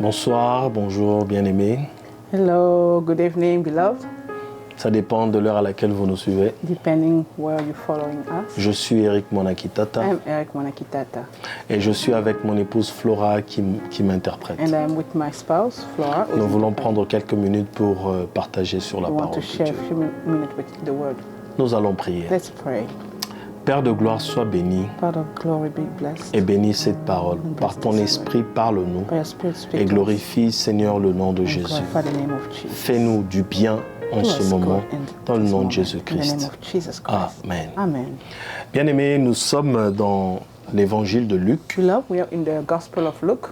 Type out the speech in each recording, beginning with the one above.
Bonsoir, bonjour, bien-aimés. Hello, good evening, beloved. Ça dépend de l'heure à laquelle vous nous suivez. Depending where you're following us. Je suis Eric Monakitata. I'm Eric Monakitata. Et je suis avec mon épouse Flora qui m'interprète. And I'm with my spouse, Flora. Nous voulons prendre quelques minutes pour partager sur la We want parole to de share Dieu. a few minutes with the word. Nous allons prier. Let's pray. Père de gloire, sois béni Father of glory, be blessed. et bénis cette parole. Par ton esprit, parle-nous By your spirit, speak et to us. glorifie, Seigneur, le nom de And Jésus. glorify the name of Jesus. Fais-nous du bien en Do ce us moment, good in dans le this nom de moment. In the name Jésus-Christ. of Jesus Christ. Amen. Amen. Bien-aimés, nous sommes dans l'évangile de Luc, Beloved, we are in the Gospel of Luke,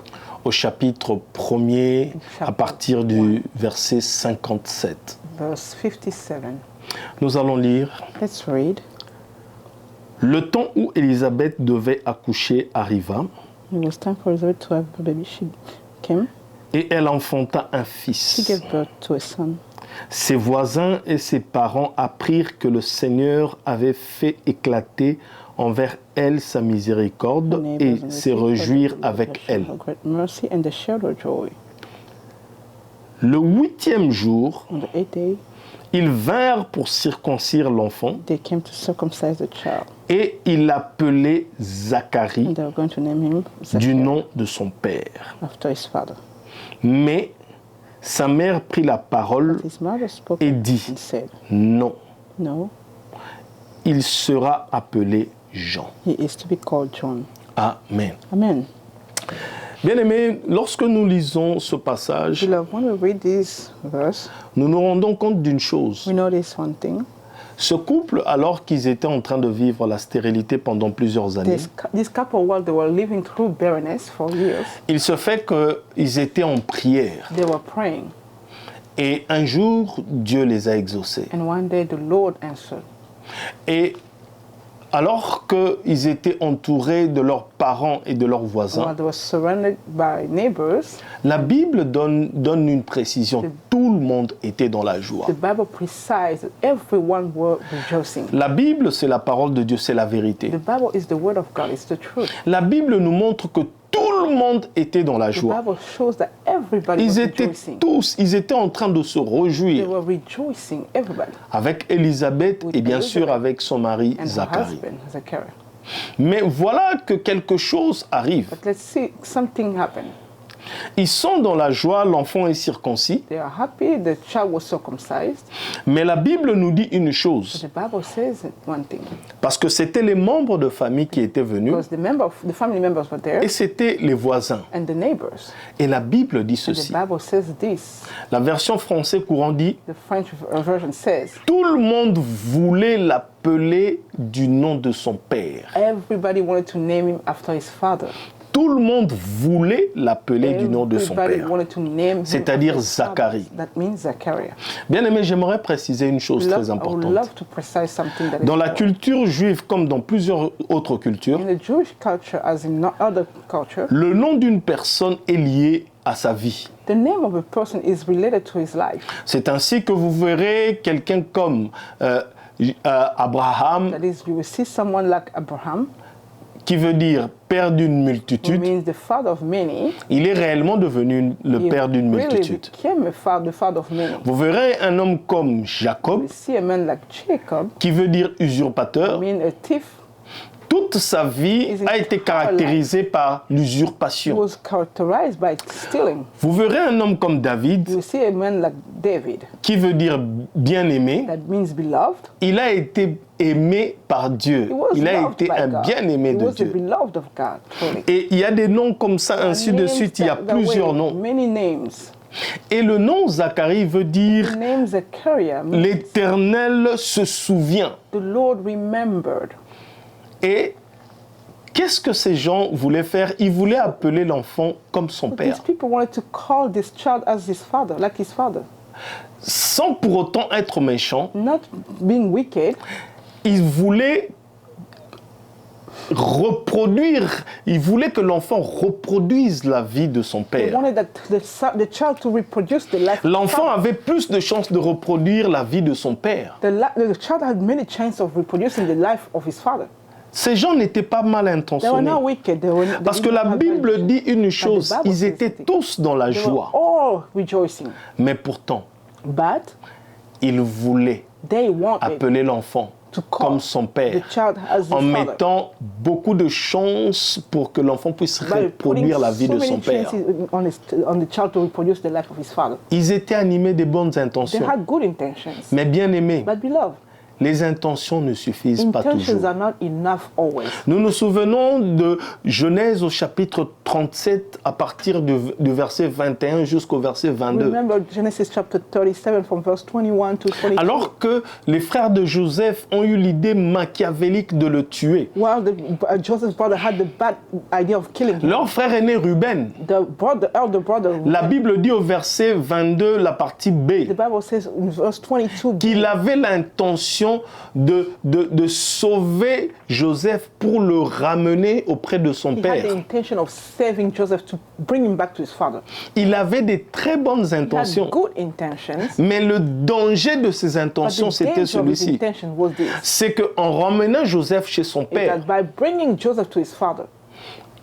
au chapitre 1er, à partir du verset 57. verse 57. Nous allons lire. Let's read. Le temps où Élisabeth devait accoucher arriva, It was time for Elizabeth to have a baby. She came. et elle enfanta un She fils. gave birth to a son. Ses voisins et ses parents apprirent que le Seigneur avait fait éclater envers elle sa miséricorde et se réjouirent avec elle. Mercy and they shared her joy. Le 8e jour, On the 8th day, ils vinrent pour circoncire l'enfant they came to circumcise the child. et ils l'appelaient Zacharie And they were going to name him du Zachariah nom de son père. after his father. Mais sa mère prit la parole His mother spoke et dit, and said, non, no, il sera appelé Jean. he is to be called John. Amen. Amen. Bien-aimés, lorsque nous lisons ce passage, Beloved, when we read this verse, nous nous rendons compte d'une chose. we notice one thing. Ce couple, alors qu'ils étaient en train de vivre la stérilité pendant plusieurs années, This couple, while they were living through barrenness for years, il se fait qu'ils étaient en prière. they were praying. Et un jour, Dieu les a exaucés. And one day the Lord answered. Et alors qu'ils étaient entourés de leurs parents et de leurs voisins, While they were surrounded by neighbors, la Bible donne une précision. Tout le monde était dans la joie. the Bible precise that everyone were rejoicing. La Bible, c'est la parole de Dieu, c'est la vérité. The Bible is the word of God, it's the truth. La Bible nous montre que tout le monde était dans la The joie. Bible shows that everybody was rejoicing. Ils étaient en train de se They réjouir were rejoicing, everybody. avec Élisabeth With et bien sûr Elizabeth avec son mari And her Zacharie. husband, Zachariah. Mais voilà que quelque chose arrive. But let's see, something happened. Ils sont dans la joie, l'enfant est circoncis, They are happy, the child was circumcised. mais la Bible nous dit une But chose, the Bible says one thing. parce que c'était les membres de famille qui étaient venus Because the family members were there et c'était les voisins. and the neighbors. Et la Bible dit And the ceci. Bible says this. La version française courant dit, The French version says, tout le monde voulait l'appeler du nom de son père. everybody wanted to name him after his father. Tout le monde voulait l'appeler du nom de son Everybody père. wanted to name him C'est-à-dire after his father. Zacharie. That means Zachariah. Bien aimé, j'aimerais préciser une chose très I would importante. love to precise something that is Dans la important. culture juive comme dans plusieurs autres cultures, In the Jewish culture, as in not other culture, le nom d'une personne est lié à sa vie. the name of a person is related to his life. C'est ainsi que vous verrez quelqu'un comme Abraham, That is, you will see someone like Abraham, qui veut dire père d'une who multitude. means the father of many. Il est réellement devenu le He père d'une really multitude. became the father of many. Vous verrez un homme comme Jacob, We see a man like Jacob, qui veut dire usurpateur. mean a thief. Toute sa vie a été caractérisée par He l'usurpation. was characterized by stealing. Vous verrez un homme comme David, You see a man like David, qui veut dire bien-aimé. that means beloved. Il a été aimé par Dieu. He was Il a loved été by un God. bien-aimé He de was the Dieu. beloved of God, truly. Et il y a des noms comme ça, ainsi de Names suite. Il y a that plusieurs way, noms. Many names. Et le nom Zacharie veut The dire name Zachariah means l'Éternel se souvient. the Lord remembered. Et qu'est-ce que ces gens voulaient faire? Ils voulaient appeler l'enfant comme son But père, these people wanted to call this child as his father, like his father. sans pour autant être méchants. Not being wicked, Ils voulaient reproduire, ils voulaient que l'enfant reproduise la vie de son they père. wanted that the child to reproduce the life of L'enfant his father. avait plus de chances de reproduire la vie de son père. The child had many chances of reproducing the life of his father. Ces gens n'étaient pas mal They were intentionnés. not wicked. They Parce que didn't la have bad Bible intentions. dit une chose, Bible ils says étaient this. tous dans la They were joie. all rejoicing. Mais pourtant, But ils voulaient they wanted appeler l'enfant to call comme son père, the child as his en father. mettant beaucoup de chances pour que l'enfant puisse By putting reproduire la vie so de many son père. chances on the child to reproduce the life of his father. Ils étaient animés de bonnes They intentions. had good intentions. Mais bien aimés, But beloved, les intentions ne suffisent pas intentions toujours. are not enough always. Nous nous souvenons de Genèse au chapitre 37 à partir du verset 21 jusqu'au verset 22. Remember Genesis chapter 37 from verse 21 to 22. Alors que les frères de Joseph ont eu l'idée machiavélique de le tuer, While Joseph's brother had the bad idea of killing him, leur frère aîné Ruben, the elder brother, la Bible dit au verset 22, la partie the B, Bible says in verse 22, qu'il avait l'intention de sauver Joseph pour le ramener auprès de son he had père. the intention of saving Joseph to bring him back to his father. Il avait des très bonnes He had intentions, good intentions, mais le danger de ses but intentions, the c'était danger of his celui-ci. intention was this, C'est qu'en ramenant Joseph chez son is père, that by bringing Joseph to his father,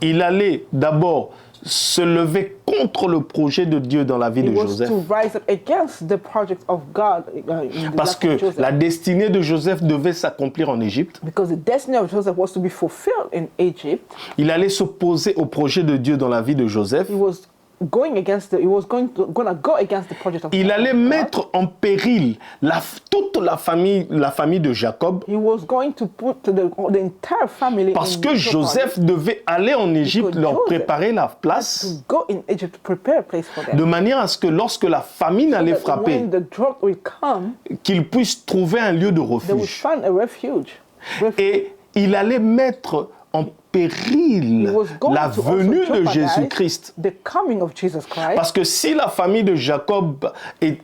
il allait d'abord se lever contre le projet de Dieu dans la vie he de was Joseph. to rise up against the project of God in the Parce life que of Joseph. la destinée de Joseph devait s'accomplir en Égypte. Because the destiny of Joseph was to be fulfilled in Egypt. Il allait s'opposer au projet de Dieu dans la vie de Joseph. He was going against gonna go against the project of Il allait God. mettre en péril toute la famille de Jacob, He was going to put the entire family parce in que Joseph devait aller en Égypte Because leur Joseph préparer la place, to go in Egypt to prepare a place for them. de manière à ce que lorsque la famine allait That frapper, when the drought will come, qu'ils puissent trouver un lieu de they will refuge. find a refuge. Et il allait mettre en péril He was going la to venue also de jeopardize Jésus-Christ. the coming of Jesus Christ. Parce que si la famille de Jacob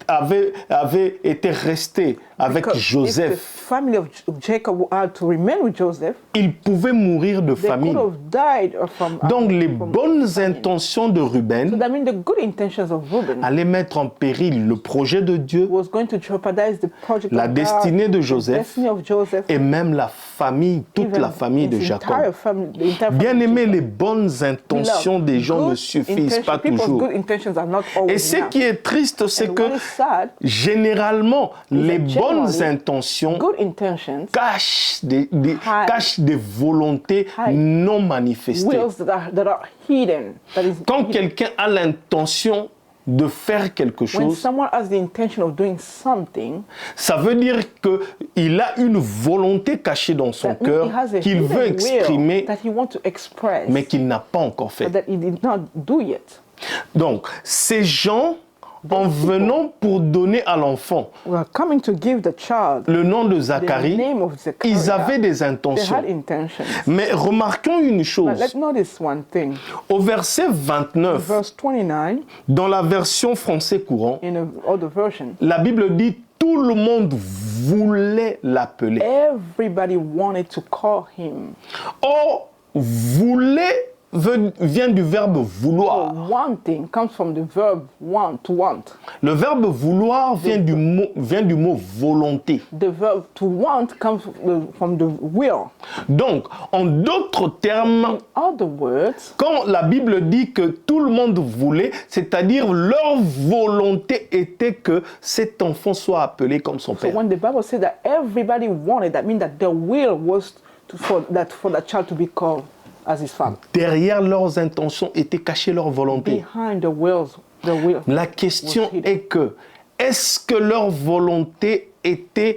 avait été restée avec Because if the Joseph, family of Jacob had to remain with Joseph, il pouvait mourir de they could famine. have died from. Donc les from bonnes famine. intentions de So Ruben that means the good intentions of Reuben allaient mettre en péril le projet de Dieu, was going to jeopardize the project la of destinée God, de the Joseph destiny of Joseph, et même la famille, toute even la famille de his Jacob. entire family, the entire Bien family of aimé, Jacob. les bonnes intentions des gens ne Good suffisent pas people's toujours. good intentions are not always Et ce enough. qui est triste, c'est And que what is sad, généralement, les bonnes generally, intentions good intentions, cachent des volontés Hide. non manifestées. wills that are hidden, that is Quand hidden. quelqu'un a l'intention de faire quelque When chose, someone has the intention of doing something, ça veut dire qu'il a une volonté cachée dans son that means cœur he has a qu'il hidden veut will exprimer, that he wants to express, mais qu'il n'a pas encore fait. but that he did not do yet. Donc, ces gens, en venant pour donner à l'enfant We are coming to give the child le nom de the Zacharie, name of Zechariah. ils avaient des They intentions. had intentions. Mais remarquons une But chose. let's notice one thing. Au verset 29, Verse 29 dans la version français courant, in the other version, la Bible dit tout le monde voulait l'appeler. everybody wanted to call him. Or, voulait vient du verbe vouloir. Wanting comes from the verb want, to want. Le verbe vouloir vient du mot volonté. The verb to want comes from the will. Donc, en d'autres termes, In other words, quand la Bible dit que tout le monde voulait, c'est-à-dire leur volonté était que cet enfant soit appelé comme son so père. when the Bible said that everybody wanted, that means that their will was for that child to be called as his father. Derrière leurs intentions était cachée leur volonté. Behind the will. La question est que, est-ce que leur volonté était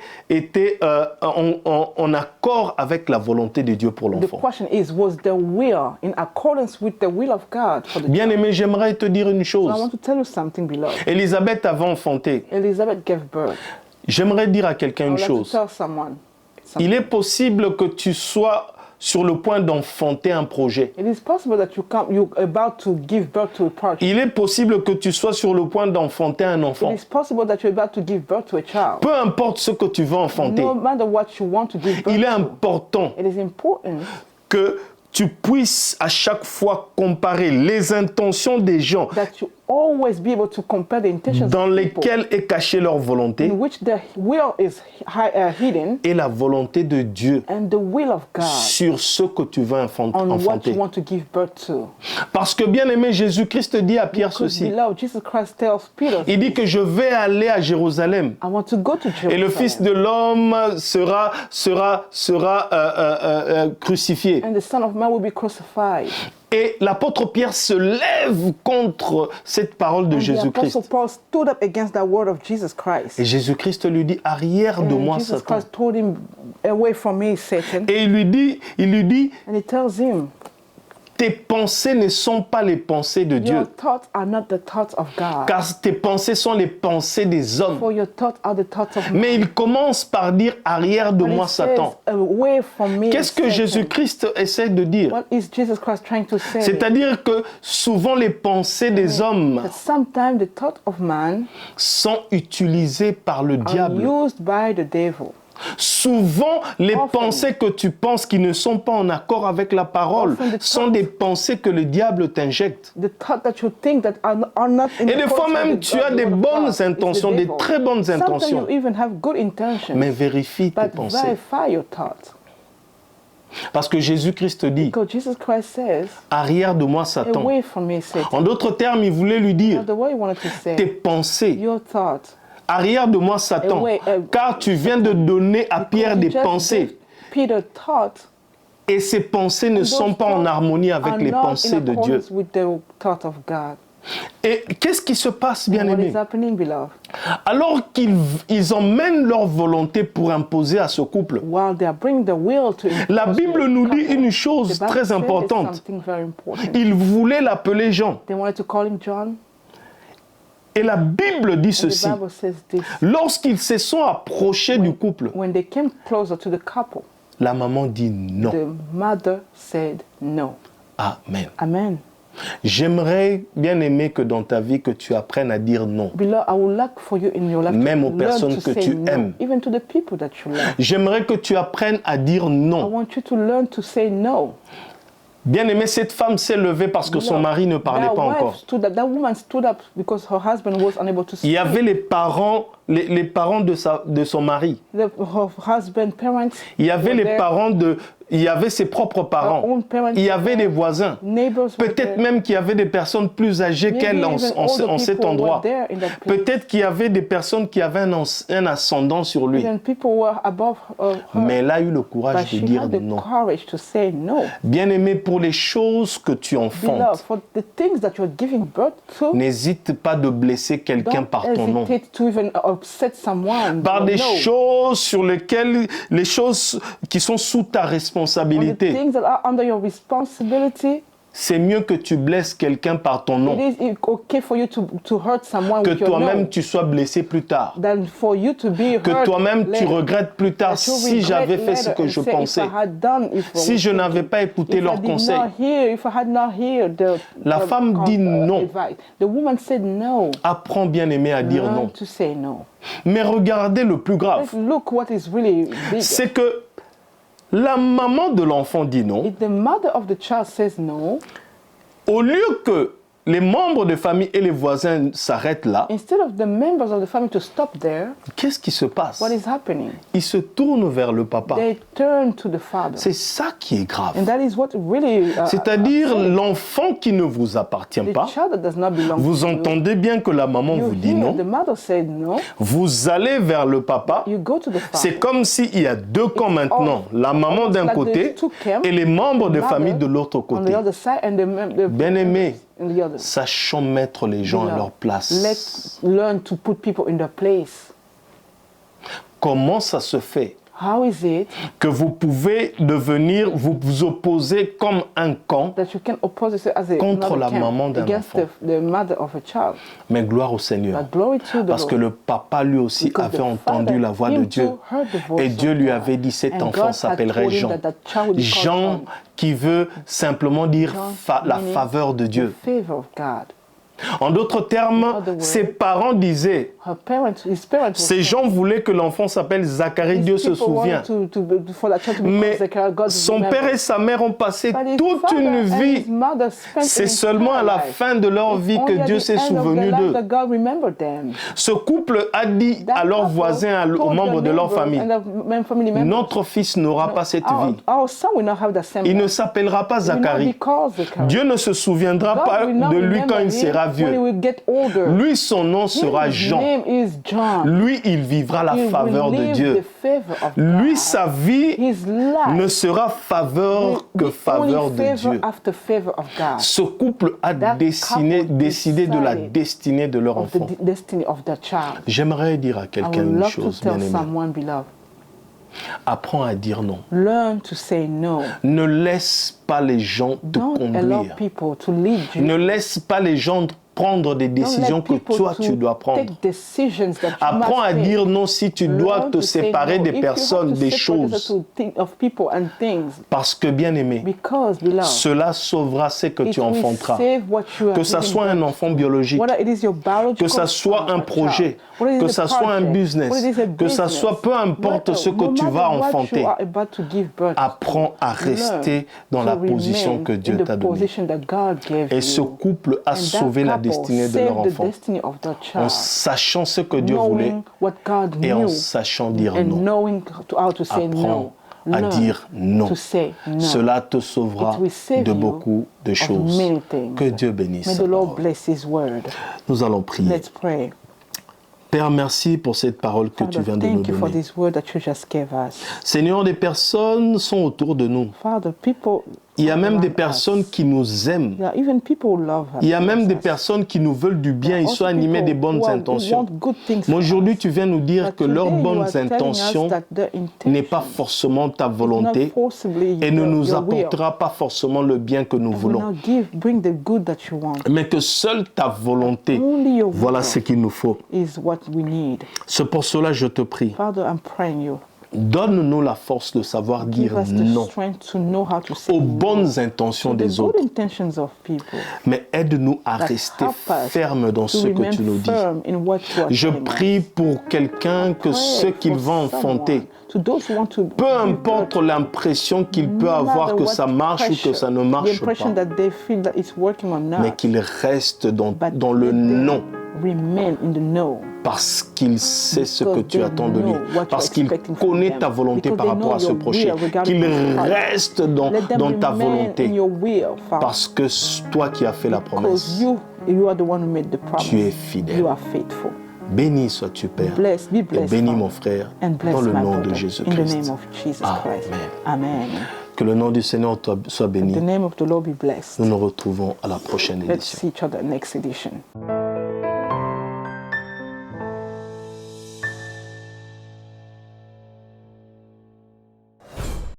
en accord avec la volonté de Dieu pour The l'enfant? question is, was the will in accordance with the will of God for the child? Bien-aimé, j'aimerais te dire une So I chose. want to tell you something, beloved. Élisabeth avait enfanté. Elizabeth gave birth. J'aimerais dire à quelqu'un I une would like to chose. tell someone. Il est possible que tu sois sur le point d'enfanter un projet. It is possible that you're about to give birth to a project. Il est possible que tu sois sur le point d'enfanter un It enfant. is possible that you're about to give birth to a child. Peu importe ce que tu veux enfanter, No matter what you want to give birth il est to, important it is important que tu puisses à chaque fois comparer les intentions des gens that you always be able to compare the intentions dans of people, lesquelles est cachée leur volonté in which the will is hidden, et la volonté de Dieu and the will of God sur ce que tu veux on what enfanter. you want to give birth to. Parce que bien aimé, Jésus-Christ dit à Pierre Because ceci. beloved, Jesus Christ tells Peter, Il dit que je vais aller à Jérusalem I want to go to Jerusalem. et le Fils de l'homme sera crucifié. And the Son of Man will be crucified. Et l'apôtre Pierre se lève contre cette parole de And the Jésus-Christ. Apostle Paul stood up against that word of Jesus Christ. Et Jésus-Christ lui dit, arrière de And moi, Jesus Satan. Christ told him, away from me, Satan. Et il lui dit, And he tells him, tes pensées ne sont pas les pensées de your Dieu, thoughts are not the thoughts of God. car tes pensées sont les pensées des hommes. For your thoughts are the thoughts of man. Mais il commence par dire, arrière de And moi, he says, Satan. away from me, Qu'est-ce que Satan. Jésus-Christ essaie de dire? What is Jesus Christ trying to say? C'est-à-dire que souvent les pensées des hommes That sometimes the thought of man sont utilisées par le are diable. used by the devil. Souvent, les Often. pensées que tu penses qui ne sont pas en accord avec la parole Often the sont des pensées que le diable t'injecte. The thought that you think that are not in Et des fois accordance même, with tu as the des word of bonnes God. It's the intentions, des devil. très bonnes Sometimes intentions. you even have good intentions, Mais vérifie tes but pensées. verify your thoughts. Parce que Jésus-Christ dit, Because Jesus Christ says, arrière de moi, Satan. away from me, Satan. En d'autres termes, il voulait lui dire, The way he wanted to tes say, pensées, your thoughts. arrière de moi, Satan. Car tu viens de donner à Pierre des You just pensées. gave Peter thought, Et ces pensées ne those sont pas en thoughts harmonie avec are les not pensées in de Dieu. accordance with the thought of God. Et qu'est-ce qui se passe, bien What aimé? is happening, beloved? Alors qu'ils emmènent leur volonté pour imposer à ce couple, While they are bringing the will to la impose Bible the nous dit couple, une the chose Bible très says importante. something very important. Ils voulaient l'appeler Jean. They wanted to call him John. Et la Bible dit And ceci. the Bible says this. Lorsqu'ils se sont approchés du couple, When they came closer to the couple, la maman dit non. the mother said no. Amen. Amen. J'aimerais bien aimer que dans ta vie, que tu apprennes à dire non. Beloved, I would like for you in your life Même to aux learn personnes to que say tu no, aimes. even to the people that you love. J'aimerais que tu apprennes à dire I non. want you to learn to say no. Bien aimé, cette femme s'est levée parce que son mari ne parlait That pas wife encore. stood up, that woman stood up because her husband was unable to Il speak. y avait les parents de son mari. Her husband, parents, Il y avait were les there. parents il y avait ses propres parents. Her own parents Il y avait were les there. voisins. Neighbors were Peut-être there. même qu'il y avait des personnes plus âgées Maybe qu'elle even en older cet people endroit. were there in that place. Peut-être qu'il y avait des personnes qui avaient un ascendant sur lui. Even people were above her. Mais elle a eu le But courage de she dire had the non. courage to say no. Bien aimé, pour les choses que tu Beloved, enfantes, for the things that you're giving birth to, n'hésite pas de blesser quelqu'un don't par ton nom. hesitate to even upset someone. Par des No. choses sur lesquelles, les choses qui sont sous ta On the responsabilité. things that are under your responsibility, C'est mieux que tu blesses quelqu'un par ton nom it is okay for you to hurt someone que with your toi-même no, tu sois blessé plus tard. than for you to be Que hurt toi-même tu later. regrettes plus tard That you si regret j'avais fait ce later que and je say, pensais. if I had done, if I Si was je n'avais thinking, pas écouté if I leurs did conseils. not hear, if I had not heard La femme dit non. advice. The woman said no. Apprends bien aimé à dire Learn non. to say no. Mais regardez le plus grave. Look what is really big. C'est que la maman de l'enfant dit non. If the mother of the child says no, Au lieu que les membres de famille et les voisins s'arrêtent là, instead of the members of the family to stop there, qu'est-ce qui se passe? what is happening? Ils se tournent vers le papa. They turn to the father. C'est ça qui est grave. And that is what really C'est-à-dire l'enfant qui ne vous appartient the pas. child that does not belong Vous to you. entendez bien que la maman You vous dit hear non. the mother said no. Vous allez vers le papa. You go to the father. C'est comme s'il y a deux camps maintenant. La maman d'un like côté there's two camps, et les membres de mother famille de l'autre On côté. the other side and the Bien-aimés, on the other. sachons mettre les gens à leur place. Let's learn to put people in their place. Comment ça se fait How is it que vous pouvez devenir, vous opposer comme un camp, that you can oppose yourself as a Contre another la camp maman d'un against enfant. the mother of a child? mais gloire au Seigneur. But glory to the Parce que Lord. le papa lui aussi Because avait the entendu father, la voix de him Dieu. too heard the voice Et Dieu of lui God. avait dit, cet And enfant God had s'appellerait told him Jean. that that child would be called Jean John. qui veut simplement dire John la meaning faveur de Dieu. The favor of God. En d'autres termes, ses parents disaient, ces gens voulaient que l'enfant s'appelle Zacharie, Dieu se souvient. Mais son père et sa mère ont passé toute une vie. C'est seulement à la fin de leur vie que Dieu s'est souvenu d'eux. Ce couple a dit à leurs voisins, aux membres de leur famille, notre fils n'aura pas cette vie. Il ne s'appellera pas Zacharie. Dieu ne se souviendra pas de lui quand il sera vieux. Lui, son nom sera Jean. Lui, il vivra la faveur de Dieu. Lui, sa vie ne sera faveur que faveur de Dieu. Ce couple a décidé de la destinée de leur enfant. J'aimerais dire à quelqu'un une chose, bien-aimé. Apprends à dire non. Ne laisse pas les gens te conduire. Ne laisse pas les gens prendre des décisions que toi tu dois prendre. Apprends à dire non si tu dois te séparer des personnes, des choses. Parce que, bien aimé, cela sauvera ce que tu enfanteras. Que ce soit un enfant biologique, que ce soit un projet, que ce soit un business, que ce soit peu importe ce que tu vas enfanter. Apprends à rester dans la position que Dieu t'a donnée. Et ce couple a sauvé la destinée de leur enfant en sachant ce que Dieu voulait et en sachant dire non. Apprends à dire non. Cela te sauvera de beaucoup de choses. Que Dieu bénisse. Nous allons prier. Père, merci pour cette parole que tu viens de nous donner. Seigneur, des personnes sont autour de nous. Il y a même des personnes qui nous aiment. Il y a même des personnes qui nous veulent du bien. Ils sont animés des bonnes intentions. Mais aujourd'hui, tu viens nous dire que leurs bonnes intentions n'est pas forcément ta volonté et ne nous apportera pas forcément le bien que nous voulons. Mais que seule ta volonté, voilà ce qu'il nous faut. C'est pour cela que je te prie. Donne-nous la force de savoir dire non aux bonnes intentions des autres. Mais aide-nous à rester fermes dans ce que tu nous dis. Je prie pour quelqu'un que ce qu'il va enfanter, peu importe l'impression qu'il peut avoir que ça marche ou que ça ne marche pas, mais qu'il reste dans le non. Parce qu'il sait ce que tu attends de lui, parce qu'il connaît ta volonté par rapport à ce projet, qu'il reste dans ta volonté, parce que toi qui as fait la promesse, tu es fidèle. Béni sois-tu, Père, et bénis mon frère, dans le nom de Jésus-Christ. Amen. Que le nom du Seigneur soit béni. Nous nous retrouvons à la prochaine édition.